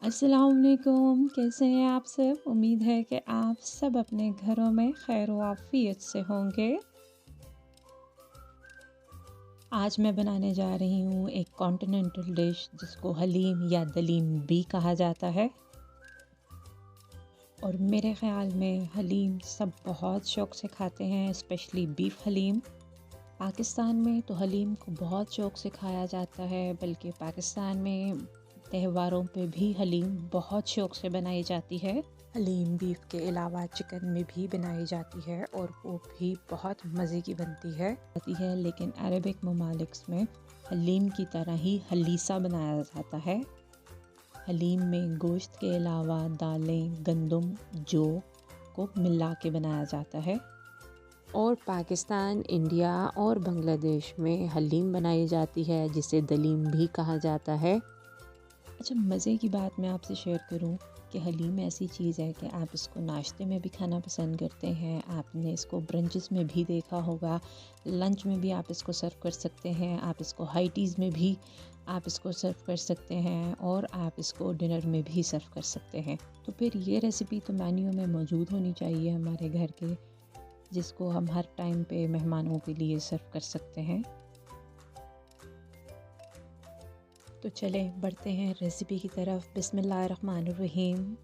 अस्सलामुअलैकुम, कैसे हैं आप सब? उम्मीद है कि आप सब अपने घरों में खैर व आफ़ियत से होंगे। आज मैं बनाने जा रही हूँ एक कॉन्टिनेंटल डिश जिसको हलीम या दलीम भी कहा जाता है। और मेरे ख़्याल में हलीम सब बहुत शौक़ से खाते हैं, स्पेशली बीफ हलीम। पाकिस्तान में तो हलीम को बहुत शौक़ से खाया जाता है, बल्कि पाकिस्तान में त्योहारों पे भी हलीम बहुत शौक़ से बनाई जाती है। हलीम बीफ के अलावा चिकन में भी बनाई जाती है और वो भी बहुत मज़े की बनती है। लेकिन अरबिक ममालिक में हलीम की तरह ही हलीसा बनाया जाता है। हलीम में गोश्त के अलावा दालें, गंदम, जौ को मिला के बनाया जाता है। और पाकिस्तान, इंडिया और बांग्लादेश में हलीम बनाई जाती है जिसे दलीम भी कहा जाता है। अच्छा, मज़े की बात मैं आपसे शेयर करूं कि हलीम ऐसी चीज़ है कि आप इसको नाश्ते में भी खाना पसंद करते हैं, आपने इसको ब्रंचेस में भी देखा होगा, लंच में भी आप इसको सर्व कर सकते हैं, आप इसको हाई टीज़ में भी आप इसको सर्व कर सकते हैं और आप इसको डिनर में भी सर्व कर सकते हैं। तो फिर ये रेसिपी तो मेन्यू में मौजूद होनी चाहिए हमारे घर के, जिसको हम हर टाइम पे मेहमानों के लिए सर्व कर सकते हैं। तो चलें बढ़ते हैं रेसिपी की तरफ। बिस्मिल्लाहिर्रहमानिर्रहीम।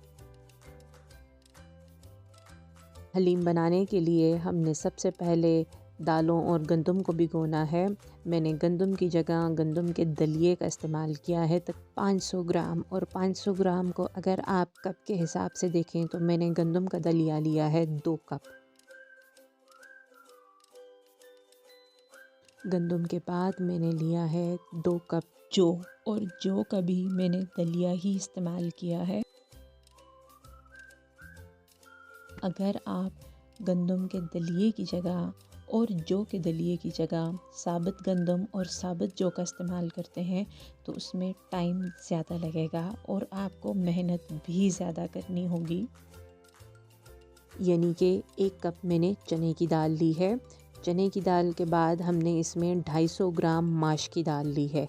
हलीम बनाने के लिए हमने सबसे पहले दालों और गंदम को भिगोना है। मैंने गंदम की जगह गंदम के दलिए का इस्तेमाल किया है, तक 500 ग्राम। और 500 ग्राम को अगर आप कप के हिसाब से देखें तो मैंने गंदम का दलिया लिया है 2 कप। गंदम के बाद मैंने लिया है 2 कप जौ, और जौ का भी मैंने दलिया ही इस्तेमाल किया है। अगर आप गंदम के दलिए की जगह और जौ के दलिए की जगह साबुत गंदम और साबुत जौ का इस्तेमाल करते हैं तो उसमें टाइम ज़्यादा लगेगा और आपको मेहनत भी ज़्यादा करनी होगी। यानी कि 1 कप मैंने चने की दाल ली है। चने की दाल के बाद हमने इसमें 250 ग्राम माश की दाल ली है।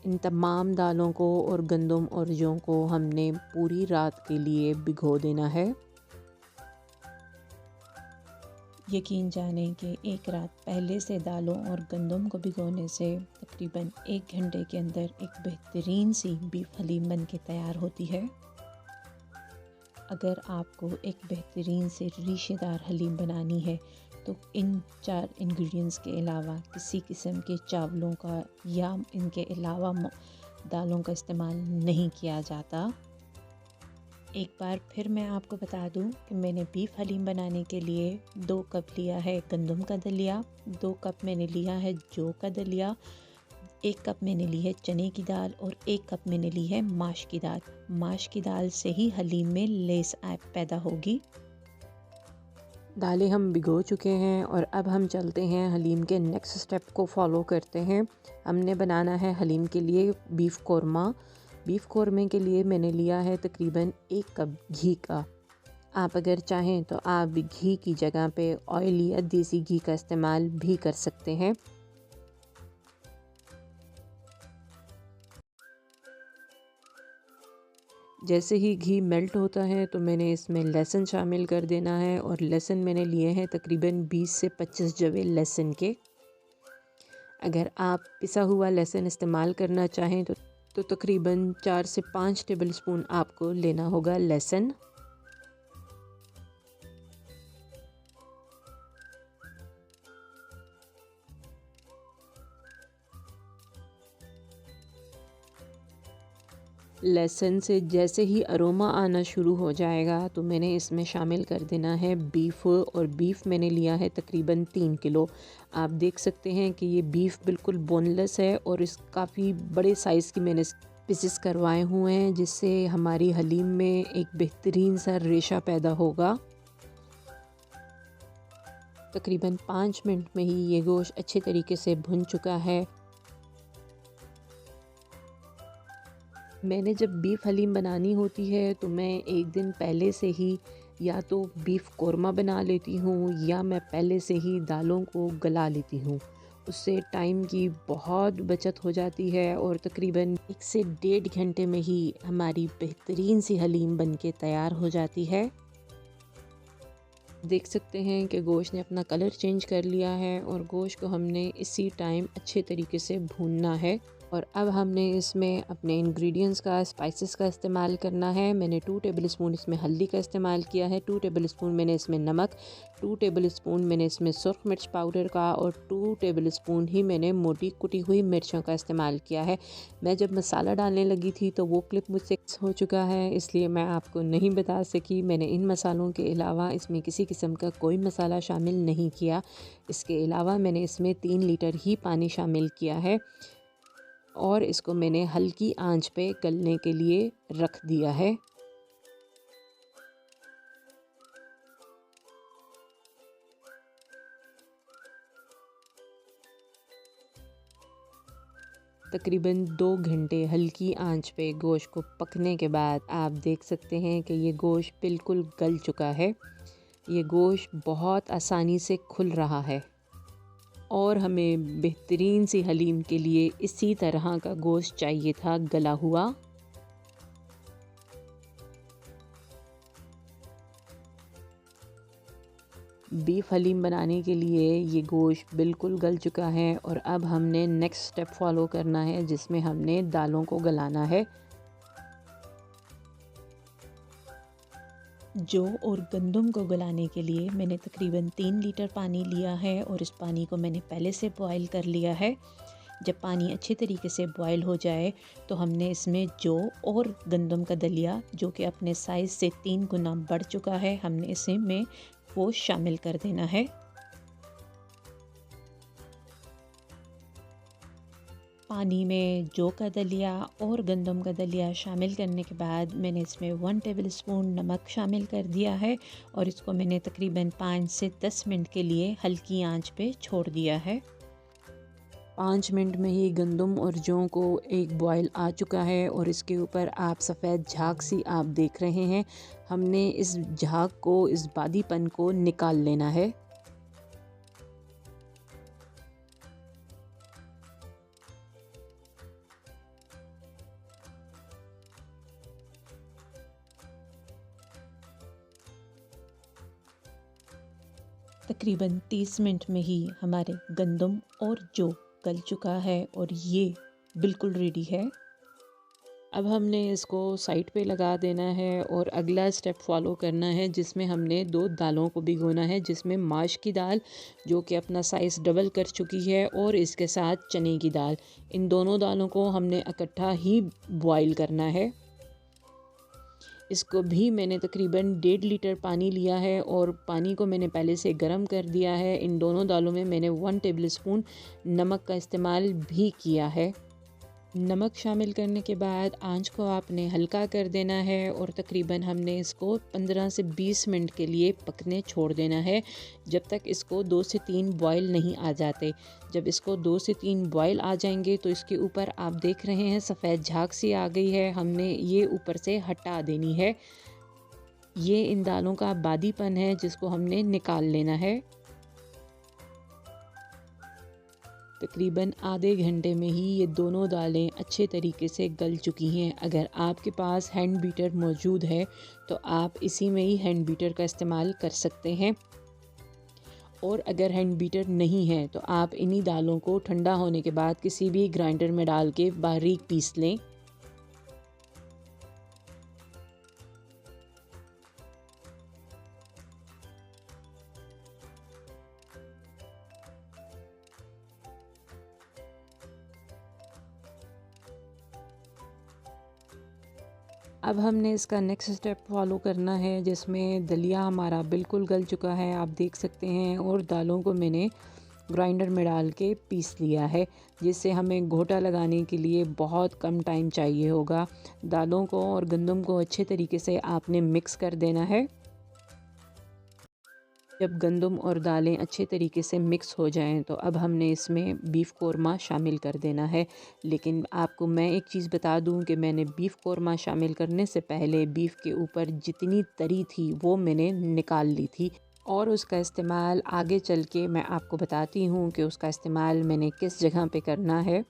इन तमाम दालों को और गंदम और जौ को हमने पूरी रात के लिए भिगो देना है। यकीन जानें कि एक रात पहले से दालों और गंदम को भिगोने से तकरीबन 1 घंटे के अंदर एक बेहतरीन सी बीफ हलीम बन के तैयार होती है। अगर आपको एक बेहतरीन से रेशेदार हलीम बनानी है तो इन 4 इंग्रेडिएंट्स के अलावा किसी किस्म के चावलों का या इनके अलावा दालों का इस्तेमाल नहीं किया जाता। एक बार फिर मैं आपको बता दूं कि मैंने बीफ हलीम बनाने के लिए 2 कप लिया है गंदम का दलिया, 2 कप मैंने लिया है जौ का दलिया, 1 कप मैंने ली है चने की दाल और 1 कप मैंने ली है माश की दाल। माश की दाल से ही हलीम में लेस पैदा होगी। दालें हम भिगो चुके हैं और अब हम चलते हैं हलीम के नेक्स्ट स्टेप को फॉलो करते हैं। हमने बनाना है हलीम के लिए बीफ कौरमा। बीफ कौरमे के लिए मैंने लिया है तकरीबन 1 कप घी का। आप अगर चाहें तो आप घी की जगह पे ऑयल या देसी घी का इस्तेमाल भी कर सकते हैं। जैसे ही घी मेल्ट होता है तो मैंने इसमें लहसुन शामिल कर देना है, और लहसुन मैंने लिए हैं तकरीबन 20 से 25 जवे लहसुन के। अगर आप पिसा हुआ लहसुन इस्तेमाल करना चाहें तो तकरीबन 4 से 5 टेबलस्पून आपको लेना होगा लहसुन। लहसुन से जैसे ही अरोमा आना शुरू हो जाएगा तो मैंने इसमें शामिल कर देना है बीफ, और बीफ मैंने लिया है तकरीबन 3 किलो। आप देख सकते हैं कि ये बीफ बिल्कुल बोनलेस है और इस काफ़ी बड़े साइज़ की मैंने पीसेस करवाए हुए हैं, जिससे हमारी हलीम में एक बेहतरीन सा रेशा पैदा होगा। तकरीबन 5 मिनट में ही ये गोश्त अच्छे तरीके से भुन चुका है। मैंने जब बीफ हलीम बनानी होती है तो मैं एक दिन पहले से ही या तो बीफ कौरमा बना लेती हूँ या मैं पहले से ही दालों को गला लेती हूँ, उससे टाइम की बहुत बचत हो जाती है और तकरीबन 1 से 1.5 घंटे में ही हमारी बेहतरीन सी हलीम बनके तैयार हो जाती है। देख सकते हैं कि गोश्त ने अपना कलर चेंज कर लिया है और गोश्त को हमने इसी टाइम अच्छे तरीके से भूनना है। और अब हमने इसमें अपने इंग्रेडिएंट्स का, स्पाइसेस का इस्तेमाल करना है। मैंने 2 टेबलस्पून इसमें हल्दी का इस्तेमाल किया है, 2 टेबलस्पून मैंने इसमें नमक, 2 टेबलस्पून मैंने इसमें सुर्ख मिर्च पाउडर का और 2 टेबलस्पून ही मैंने मोटी कुटी हुई मिर्चों का इस्तेमाल किया है। मैं जब मसाला डालने लगी थी तो वो क्लिप मुझसे मिस हो चुका है, इसलिए मैं आपको नहीं बता सकी। मैंने इन मसालों के अलावा इसमें किसी किस्म का कोई मसाला शामिल नहीं किया। इसके अलावा मैंने इसमें 3 लीटर ही पानी शामिल किया है और इसको मैंने हल्की आंच पे गलने के लिए रख दिया है। तकरीबन 2 घंटे हल्की आंच पे गोश्त को पकने के बाद आप देख सकते हैं कि ये गोश्त बिल्कुल गल चुका है। ये गोश्त बहुत आसानी से खुल रहा है और हमें बेहतरीन सी हलीम के लिए इसी तरह का गोश्त चाहिए था, गला हुआ। बीफ हलीम बनाने के लिए ये गोश्त बिल्कुल गल चुका है और अब हमने नेक्स्ट स्टेप फॉलो करना है, जिसमें हमने दालों को गलाना है। जौ और गंदम को गलाने के लिए मैंने तकरीबन 3 लीटर पानी लिया है और इस पानी को मैंने पहले से बॉयल कर लिया है। जब पानी अच्छे तरीके से बॉयल हो जाए तो हमने इसमें जौ और गंदम का दलिया, जो कि अपने साइज़ से 3 गुना बढ़ चुका है, हमने इसे में वो शामिल कर देना है। पानी में जौ का दलिया और गंदम का दलिया शामिल करने के बाद मैंने इसमें 1 टेबलस्पून नमक शामिल कर दिया है और इसको मैंने तकरीबन 5 से 10 मिनट के लिए हल्की आंच पे छोड़ दिया है। 5 मिनट में ही गंदम और जौ को एक बॉयल आ चुका है और इसके ऊपर आप सफ़ेद झाग सी आप देख रहे हैं। हमने इस झाग को, इस बादीपन को निकाल लेना है। तकरीबन 30 मिनट में ही हमारे गंदम और जौ गल चुका है और ये बिल्कुल रेडी है। अब हमने इसको साइड पे लगा देना है और अगला स्टेप फॉलो करना है, जिसमें हमने 2 दालों को भिगोना है, जिसमें माश की दाल, जो कि अपना साइज़ डबल कर चुकी है, और इसके साथ चने की दाल। इन दोनों दालों को हमने इकट्ठा ही बॉईल करना है। इसको भी मैंने तकरीबन 1.5 लीटर पानी लिया है और पानी को मैंने पहले से गर्म कर दिया है। इन दोनों दालों में मैंने 1 टेबलस्पून नमक का इस्तेमाल भी किया है। नमक शामिल करने के बाद आंच को आपने हल्का कर देना है और तकरीबन हमने इसको 15 से 20 मिनट के लिए पकने छोड़ देना है, जब तक इसको 2 से 3 बॉयल नहीं आ जाते। जब इसको 2 से 3 बॉयल आ जाएंगे तो इसके ऊपर आप देख रहे हैं सफ़ेद झाग सी आ गई है, हमने ये ऊपर से हटा देनी है। ये इन दालों का बादीपन है जिसको हमने निकाल लेना है। तकरीबन आधे घंटे में ही ये दोनों दालें अच्छे तरीके से गल चुकी हैं। अगर आपके पास हैंड बीटर मौजूद है तो आप इसी में ही हैंड बीटर का इस्तेमाल कर सकते हैं, और अगर हैंड बीटर नहीं है तो आप इन्हीं दालों को ठंडा होने के बाद किसी भी ग्राइंडर में डाल के बारीक पीस लें। अब हमने इसका नेक्स्ट स्टेप फॉलो करना है, जिसमें दलिया हमारा बिल्कुल गल चुका है, आप देख सकते हैं, और दालों को मैंने ग्राइंडर में डाल के पीस लिया है, जिससे हमें घोटा लगाने के लिए बहुत कम टाइम चाहिए होगा। दालों को और गंदम को अच्छे तरीके से आपने मिक्स कर देना है। जब गंदम और दालें अच्छे तरीके से मिक्स हो जाएं तो अब हमने इसमें बीफ़ कोरमा शामिल कर देना है। लेकिन आपको मैं एक चीज़ बता दूं कि मैंने बीफ़ कोरमा शामिल करने से पहले बीफ़ के ऊपर जितनी तरी थी वो मैंने निकाल ली थी। और उसका इस्तेमाल आगे चल के मैं आपको बताती हूँ कि उसका इस्तेमाल मैंने किस जगह पे करना है।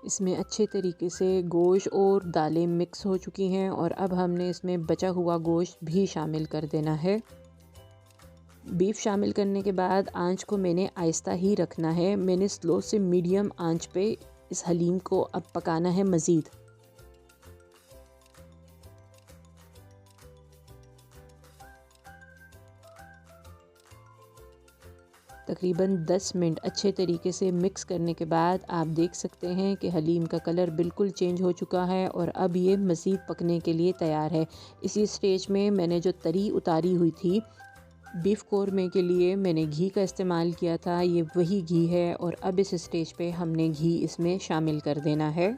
इसमें अच्छे तरीके से गोश्त और दालें मिक्स हो चुकी हैं और अब हमने इसमें बचा हुआ गोश्त भी शामिल कर देना है। बीफ शामिल करने के बाद आंच को मैंने आहिस्ता ही रखना है। मैंने स्लो से मीडियम आंच पे इस हलीम को अब पकाना है मज़ीद। तकरीबन 10 मिनट अच्छे तरीके से मिक्स करने के बाद आप देख सकते हैं कि हलीम का कलर बिल्कुल चेंज हो चुका है और अब ये मज़ीद पकने के लिए तैयार है। इसी स्टेज में मैंने जो तरी उतारी हुई थी बीफ कौरमे के लिए, मैंने घी का इस्तेमाल किया था, ये वही घी है और अब इस स्टेज पे हमने घी इसमें शामिल कर देना है।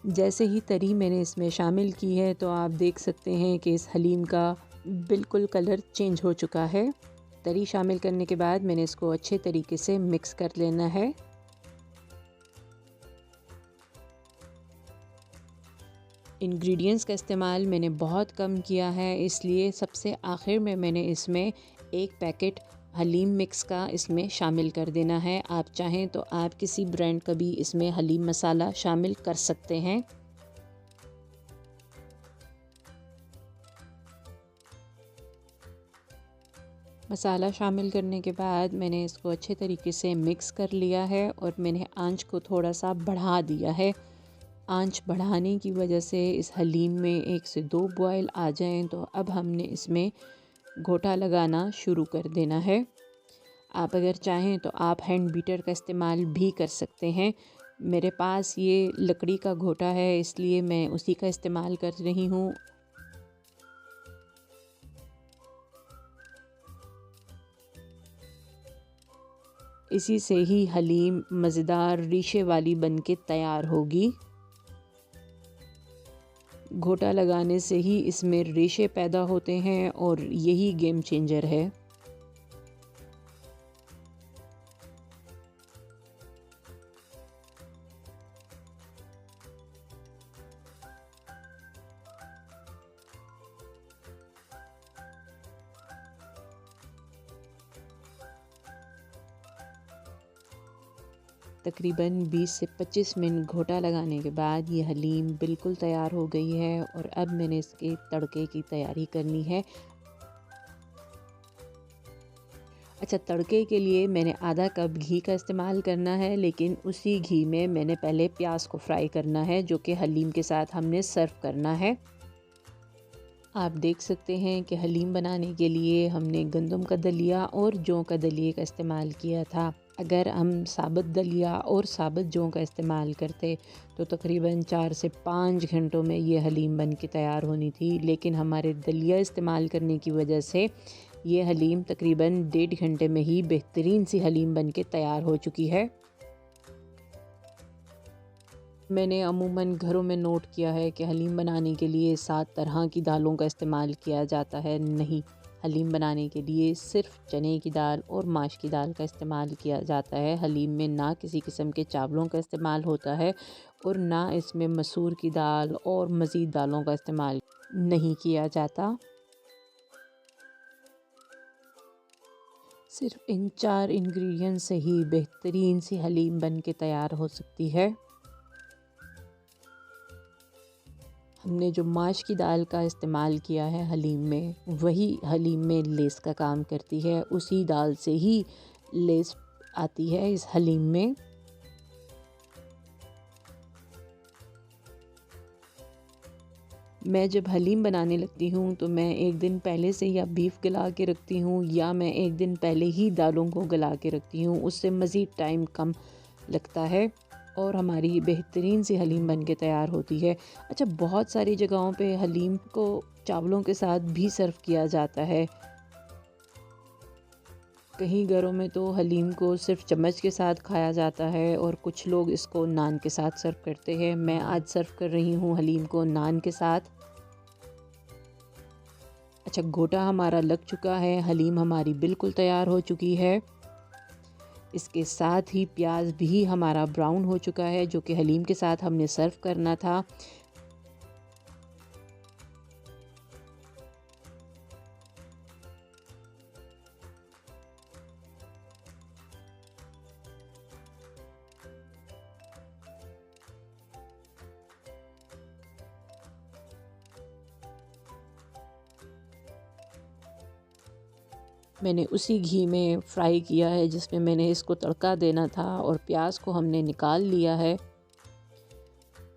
जैसे ही तरी मैंने इसमें शामिल की है तो आप देख सकते हैं कि इस हलीम का बिल्कुल कलर चेंज हो चुका है। तरी शामिल करने के बाद मैंने इसको अच्छे तरीके से मिक्स कर लेना है। इंग्रेडिएंट्स का इस्तेमाल मैंने बहुत कम किया है, इसलिए सबसे आखिर में मैंने इसमें एक पैकेट हलीम मिक्स का इसमें शामिल कर देना है। आप चाहें तो आप किसी ब्रांड का भी इसमें हलीम मसाला शामिल कर सकते हैं। मसाला शामिल करने के बाद मैंने इसको अच्छे तरीके से मिक्स कर लिया है और मैंने आंच को थोड़ा सा बढ़ा दिया है। आंच बढ़ाने की वजह से इस हलीम में 1 से 2 बॉयल आ जाएं तो अब हमने इसमें घोटा लगाना शुरू कर देना है। आप अगर चाहें तो आप हैंड बीटर का इस्तेमाल भी कर सकते हैं। मेरे पास ये लकड़ी का घोटा है इसलिए मैं उसी का इस्तेमाल कर रही हूँ। इसी से ही हलीम मज़ेदार रेशे वाली बन के तैयार होगी। घोटा लगाने से ही इसमें रेशे पैदा होते हैं और यही गेम चेंजर है। तकरीबन 20 से 25 मिनट घोटा लगाने के बाद ये हलीम बिल्कुल तैयार हो गई है और अब मैंने इसके तड़के की तैयारी करनी है। अच्छा, तड़के के लिए मैंने आधा कप घी का इस्तेमाल करना है, लेकिन उसी घी में मैंने पहले प्याज को फ्राई करना है जो कि हलीम के साथ हमने सर्व करना है। आप देख सकते हैं कि हलीम बनाने के लिए हमने गंदम का दलिया और जौ का दलिए का इस्तेमाल किया था। अगर हम साबुत दलिया और साबुत जौ का इस्तेमाल करते तो तकरीबन 4 से 5 घंटों में ये हलीम बन के तैयार होनी थी, लेकिन हमारे दलिया इस्तेमाल करने की वजह से ये हलीम तकरीबन 1.5 घंटे में ही बेहतरीन सी हलीम बन के तैयार हो चुकी है। मैंने अमूमन घरों में नोट किया है कि हलीम बनाने के लिए 7 तरह की दालों का इस्तेमाल किया जाता है। नहीं, हलीम बनाने के लिए सिर्फ चने की दाल और माश की दाल का इस्तेमाल किया जाता है। हलीम में ना किसी किस्म के चावलों का इस्तेमाल होता है और ना इसमें मसूर की दाल और मज़ीद दालों का इस्तेमाल नहीं किया जाता। सिर्फ इन 4 इंग्रेडिएंट से ही बेहतरीन सी हलीम बन के तैयार हो सकती है। हमने जो माश की दाल का इस्तेमाल किया है हलीम में, वही हलीम में लेस का काम करती है। उसी दाल से ही लेस आती है इस हलीम में। मैं जब हलीम बनाने लगती हूँ तो मैं एक दिन पहले से या बीफ गला के रखती हूँ या मैं एक दिन पहले ही दालों को गला के रखती हूँ। उससे मज़ीद टाइम कम लगता है और हमारी बेहतरीन सी हलीम बन के तैयार होती है। अच्छा, बहुत सारी जगहों पे हलीम को चावलों के साथ भी सर्व किया जाता है। कहीं घरों में तो हलीम को सिर्फ चम्मच के साथ खाया जाता है और कुछ लोग इसको नान के साथ सर्व करते हैं। मैं आज सर्व कर रही हूँ हलीम को नान के साथ। अच्छा, घोटा हमारा लग चुका है, हलीम हमारी बिल्कुल तैयार हो चुकी है। इसके साथ ही प्याज भी हमारा ब्राउन हो चुका है जो कि हलीम के साथ हमने सर्व करना था। मैंने उसी घी में फ्राई किया है जिसमें मैंने इसको तड़का देना था, और प्याज को हमने निकाल लिया है।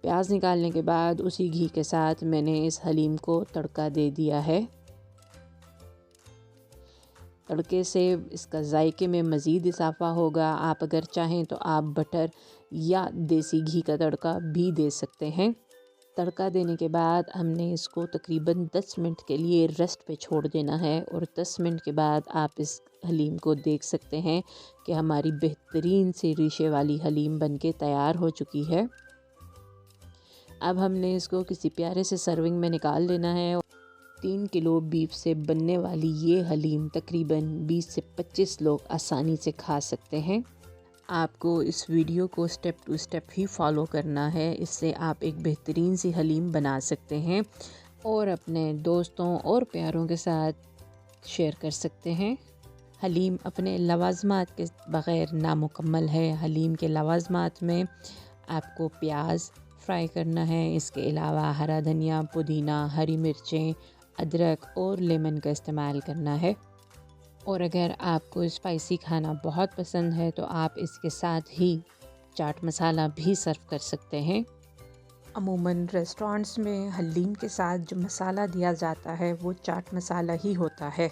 प्याज निकालने के बाद उसी घी के साथ मैंने इस हलीम को तड़का दे दिया है। तड़के से इसका जायके में मज़ीद इजाफ़ा होगा। आप अगर चाहें तो आप बटर या देसी घी का तड़का भी दे सकते हैं। तड़का देने के बाद हमने इसको तकरीबन 10 मिनट के लिए रेस्ट पे छोड़ देना है, और 10 मिनट के बाद आप इस हलीम को देख सकते हैं कि हमारी बेहतरीन सी रेशे वाली हलीम बनके तैयार हो चुकी है। अब हमने इसको किसी प्यारे से सर्विंग में निकाल लेना है। 3 किलो बीफ से बनने वाली ये हलीम तकरीबन 20 से 25 लोग आसानी से खा सकते हैं। आपको इस वीडियो को स्टेप टू स्टेप ही फॉलो करना है, इससे आप एक बेहतरीन सी हलीम बना सकते हैं और अपने दोस्तों और प्यारों के साथ शेयर कर सकते हैं। हलीम अपने लवाज़मात के बग़ैर नामुकम्मल है। हलीम के लवाज़मात में आपको प्याज फ्राई करना है, इसके अलावा हरा धनिया, पुदीना, हरी मिर्चें, अदरक और लेमन का इस्तेमाल करना है। और अगर आपको स्पाइसी खाना बहुत पसंद है तो आप इसके साथ ही चाट मसाला भी सर्व कर सकते हैं। अमूमन रेस्टोरेंट्स में हलीम के साथ जो मसाला दिया जाता है वो चाट मसाला ही होता है।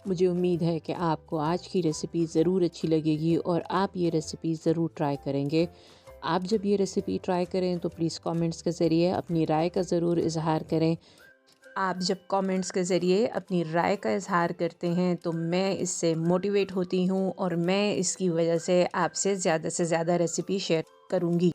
मुझे उम्मीद है कि आपको आज की रेसिपी ज़रूर अच्छी लगेगी और आप ये रेसिपी ज़रूर ट्राई करेंगे। आप जब ये रेसिपी ट्राई करें तो प्लीज़ कमेंट्स के ज़रिए अपनी राय का ज़रूर इज़हार करें। आप जब कमेंट्स के ज़रिए अपनी राय का इज़हार करते हैं तो मैं इससे मोटिवेट होती हूँ, और मैं इसकी वजह से आपसे ज़्यादा रेसिपी शेयर करूँगी।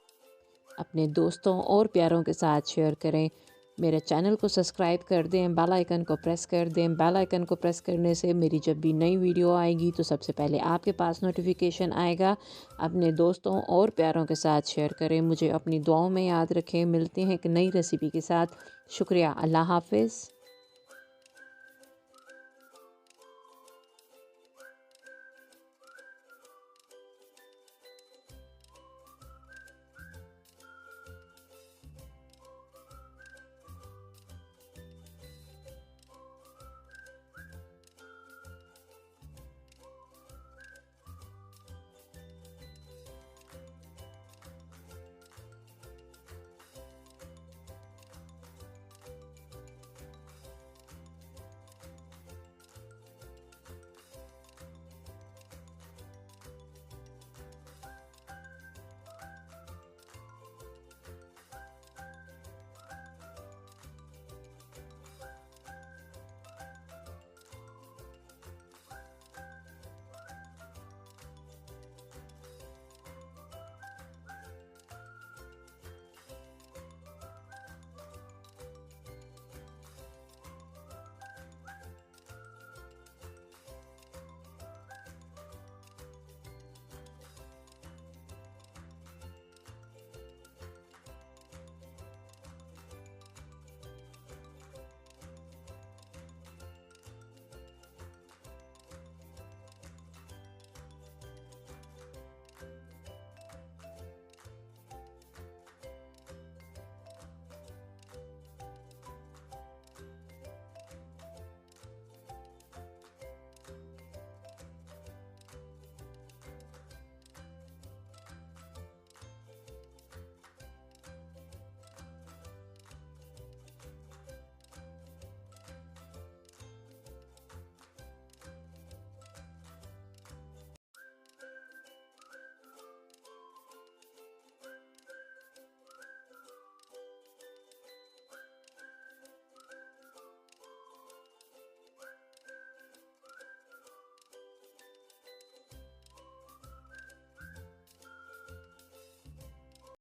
अपने दोस्तों और प्यारों के साथ शेयर करें। मेरे चैनल को सब्सक्राइब कर दें, बेल आइकन को प्रेस कर दें। बेल आइकन को प्रेस करने से मेरी जब भी नई वीडियो आएगी तो सबसे पहले आपके पास नोटिफिकेशन आएगा। अपने दोस्तों और प्यारों के साथ शेयर करें। मुझे अपनी दुआओं में याद रखें। मिलते हैं एक नई रेसिपी के साथ। शुक्रिया। अल्लाह हाफ़िज़।